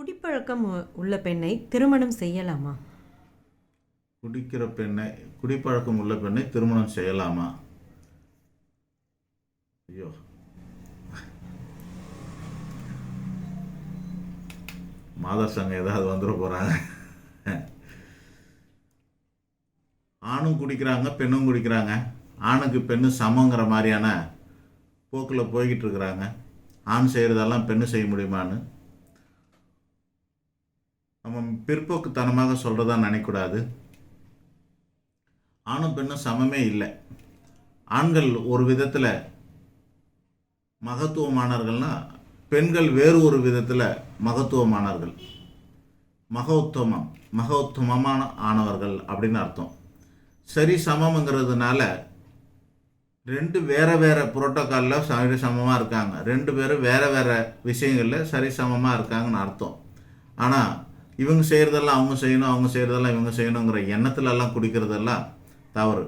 குடிப்பழக்கம் உள்ள பெண்ணை திருமணம் செய்யலாமா? குடிப்பழக்கம் உள்ள பெண்ணை திருமணம் செய்யலாமா? ஐயோ, மாதர் சங்கம் ஏதாவது வந்துட போகிறாங்க. ஆணும் குடிக்கிறாங்க, பெண்ணும் குடிக்கிறாங்க. ஆணுக்கு பெண்ணு சமங்கிற மாதிரியான போக்கில் போய்கிட்டு இருக்கிறாங்க. ஆண் செய்கிறதெல்லாம் பெண்ணு செய்ய முடியுமான்னு நம்ம பிற்போக்குத்தனமாக சொல்கிறதா நினைக்கூடாது. ஆணும் பெண்ணும் சமமே இல்லை. ஆண்கள் ஒரு விதத்தில் மகத்துவமானவர்கள்னா பெண்கள் வேறு ஒரு விதத்தில் மகத்துவமானவர்கள், மகோத்தமமான ஆனவர்கள் அப்படின்னு அர்த்தம். சரி சமம்ங்கிறதுனால ரெண்டு வேறு புரோட்டோக்காலில் சரி சமமாக இருக்காங்க. ரெண்டு பேரும் வேறு விஷயங்களில் சரி சமமாக இருக்காங்கன்னு அர்த்தம். ஆனால் இவங்க செய்கிறதெல்லாம் அவங்க செய்யணும், அவங்க செய்கிறதெல்லாம் இவங்க செய்யணுங்கிற எண்ணத்துலலாம் குடிக்கிறதெல்லாம் தவறு.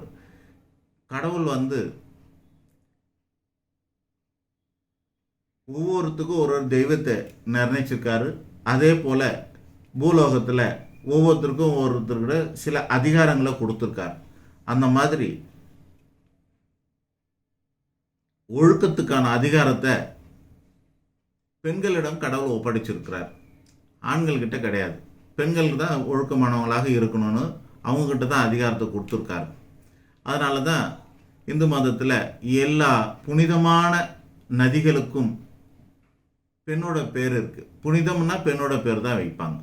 கடவுள் ஒவ்வொருத்துக்கும் ஒரு தெய்வத்தை நிர்ணயிச்சிருக்காரு. அதே போல் பூலோகத்தில் ஒவ்வொருத்தருக்கும் ஒவ்வொருத்தருக்கிட்ட சில அதிகாரங்களை கொடுத்துருக்காரு. அந்த மாதிரி ஒழுக்கத்துக்கான அதிகாரத்தை பெண்களிடம் கடவுள் ஒப்படைச்சிருக்கிறார். ஆண்கள்கிட்ட கிடையாது. பெண்களுக்கு தான் ஒழுக்கமானவங்களாக இருக்கணும்னு அவங்கக்கிட்ட தான் அதிகாரத்தை கொடுத்துருக்காரு. அதனால தான் இந்து மதத்தில் எல்லா புனிதமான நதிகளுக்கும் பெண்ணோட பேர் இருக்குது. புனிதம்னா பெண்ணோட பேர் தான் வைப்பாங்க.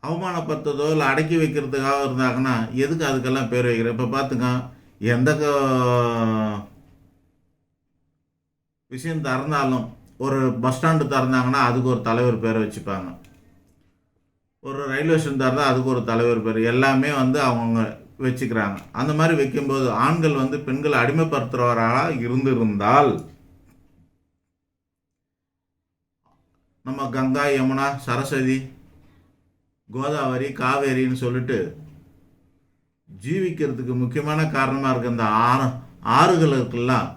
அவமானப்படுத்ததோ இல்லை அடக்கி வைக்கிறதுக்காக இருந்தாங்கன்னா எதுக்கு அதுக்கெல்லாம் பேர் வைக்கிறேன்? இப்போ பார்த்துங்க, எந்த விஷயம் திறந்தாலும், ஒரு பஸ் ஸ்டாண்டு திறந்தாங்கன்னா அதுக்கு ஒரு தலைவர் பேரை வச்சுப்பாங்க. ஒரு ரயில்வே ஸ்டேஷன் திறந்தால் அதுக்கு ஒரு தலைவர் பேர், எல்லாமே அவங்க வச்சுக்கிறாங்க. அந்த மாதிரி வைக்கும்போது ஆண்கள் பெண்களை அடிமைப்படுத்துகிறவராக இருந்திருந்தால் நம்ம கங்கா, யமுனா, சரஸ்வதி, கோதாவரி, காவேரின்னு சொல்லிட்டு ஜீவிக்கிறதுக்கு முக்கியமான காரணமாக இருக்க இந்த ஆறுகளுக்கெல்லாம்,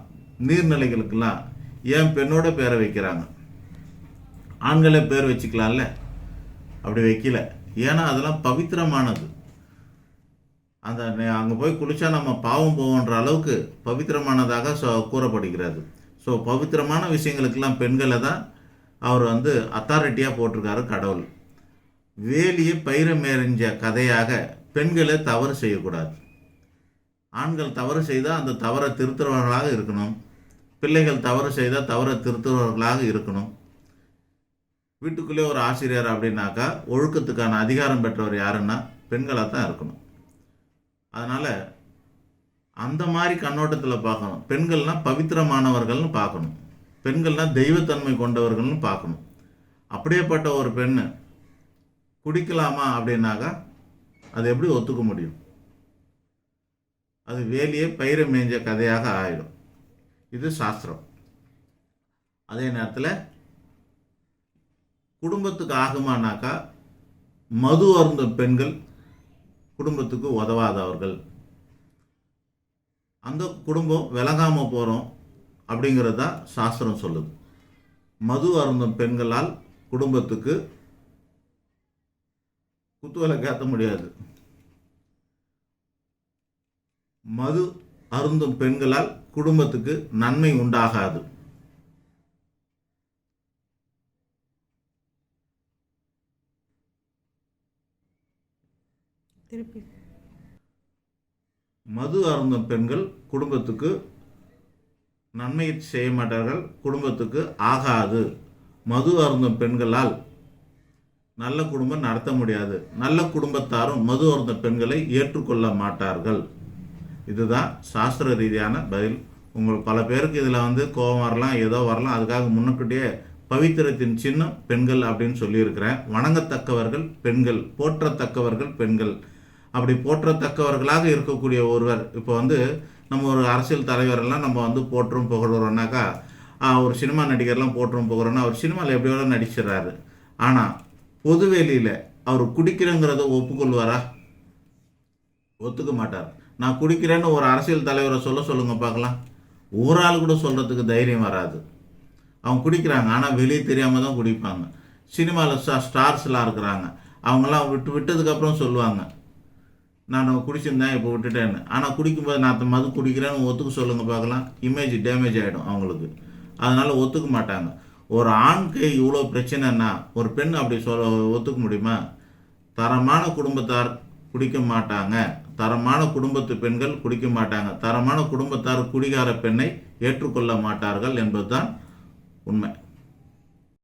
நீர்நிலைகளுக்கெல்லாம் ஏன் பெண்ணோட பேரை வைக்கிறாங்க? ஆண்களே பேர் வச்சுக்கலாம்ல, அப்படி வைக்கல. ஏன்னா அதெல்லாம் பவித்திரமானது. அந்த அங்கே போய் குளித்தா நம்ம பாவம் போவோன்ற அளவுக்கு பவித்திரமானதாக கூறப்படுகிறது. ஸோ பவித்திரமான விஷயங்களுக்கெல்லாம் பெண்களை தான் அவர் அத்தாரிட்டியாக போட்டிருக்காரு கடவுள். வேலியை பயிரை மேறிஞ்ச கதையாக பெண்களை தவறு செய்யக்கூடாது. ஆண்கள் தவறு செய்தால் அந்த தவறை திருத்துறவர்களாக இருக்கணும். பிள்ளைகள் தவறு செய்தால் தவறை திருத்துறவர்களாக இருக்கணும். வீட்டுக்குள்ளே ஒரு ஆசிரியர் அப்படின்னாக்கா ஒழுக்கத்துக்கான அதிகாரம் பெற்றவர் யாருன்னா பெண்களாக தான் இருக்கணும். அதனால் அந்த மாதிரி கண்ணோட்டத்தில் பார்க்கணும். பெண்கள்னால் பவித்திரமானவர்கள்னு பார்க்கணும். பெண்கள்னால் தெய்வத்தன்மை கொண்டவர்கள்னு பார்க்கணும். அப்படியேப்பட்ட ஒரு பெண்ணு குடிக்கலாமா அப்படின்னாக்கா அது எப்படி ஒத்துக்க முடியும்? அது வேலியே பயிரை மேய்ஞ்ச கதையாக ஆயிடும். இது சாஸ்திரம். அதே நேரத்தில் குடும்பத்துக்கு ஆகுமானாக்கா மது அருந்தும் பெண்கள் குடும்பத்துக்கு உதவாதவர்கள். அந்த குடும்பம் விலகாமல் போகிறோம் அப்படிங்கிறது தான் சாஸ்திரம் சொல்லுது. மது அருந்தும் பெண்களால் குடும்பத்துக்கு குத்துவிளக்கு ஏற்ற முடியாது. மது அருந்தும் பெண்களால் குடும்பத்துக்கு நன்மை உண்டாகாது. மது அருந்தும் பெண்கள் குடும்பத்துக்கு நன்மை செய்ய மாட்டார்கள், குடும்பத்துக்கு ஆகாது. மது அருந்தும் பெண்களால் நல்ல குடும்பம் நடத்த முடியாது. நல்ல குடும்பத்தாரும் மது அருந்தும் பெண்களை ஏற்றுக்கொள்ள மாட்டார்கள். இதுதான் சாஸ்திர ரீதியான பதில். உங்களுக்கு பல பேருக்கு இதில் கோபம் வரலாம், ஏதோ வரலாம். அதுக்காக முன்னுக்கிட்டே பவித்திரத்தின் சின்னம் பெண்கள் அப்படின்னு சொல்லியிருக்கிறேன். வணங்கத்தக்கவர்கள் பெண்கள், போற்றத்தக்கவர்கள் பெண்கள். அப்படி போற்றத்தக்கவர்களாக இருக்கக்கூடிய ஒருவர், இப்போ நம்ம ஒரு அரசியல் தலைவரெல்லாம் நம்ம போற்றும் புகழ்றோம்னாக்கா, ஒரு சினிமா நடிகர்லாம் போற்றும் புகழ்றோன்னா அவர் சினிமாவில் எப்படியோட நடிச்சிடறாரு. ஆனால் பொதுவெளியில் அவர் குடிக்கிறேங்கிறத ஒப்புக்கொள்வாரா? ஒத்துக்க மாட்டார். நான் குடிக்கிறேன்னு ஒரு அரசியல் தலைவரை சொல்லுங்க பார்க்கலாம். ஒரு ஆள் கூட சொல்கிறதுக்கு தைரியம் வராது. அவங்க குடிக்கிறாங்க, ஆனால் வெளியே தெரியாமல் தான் குடிப்பாங்க. சினிமாவில் ஸ்டார்ஸ்லாம் இருக்கிறாங்க, அவங்களாம் விட்டதுக்கப்புறம் சொல்லுவாங்க, நான் குடிச்சிருந்தேன் இப்போ விட்டுட்டேன்னு. ஆனால் குடிக்கும்போது நான் மது குடிக்கிறேன்னு ஒத்துக்க சொல்லுங்கள் பார்க்கலாம், இமேஜ் டேமேஜ் ஆகிடும் அவங்களுக்கு. அதனால் ஒத்துக்க மாட்டாங்க. ஒரு ஆணுக்கு இவ்வளோ பிரச்சனைன்னா ஒரு பெண் அப்படி ஒத்துக்க முடியுமா? தரமான குடும்பத்தார் குடிக்க மாட்டாங்க, தரமான குடும்பத்து பெண்கள் குடிக்க மாட்டாங்க, தரமான குடும்பத்தார் குடிகார பெண்ணை ஏற்றுக்கொள்ள மாட்டார்கள் என்பதுதான் உண்மை.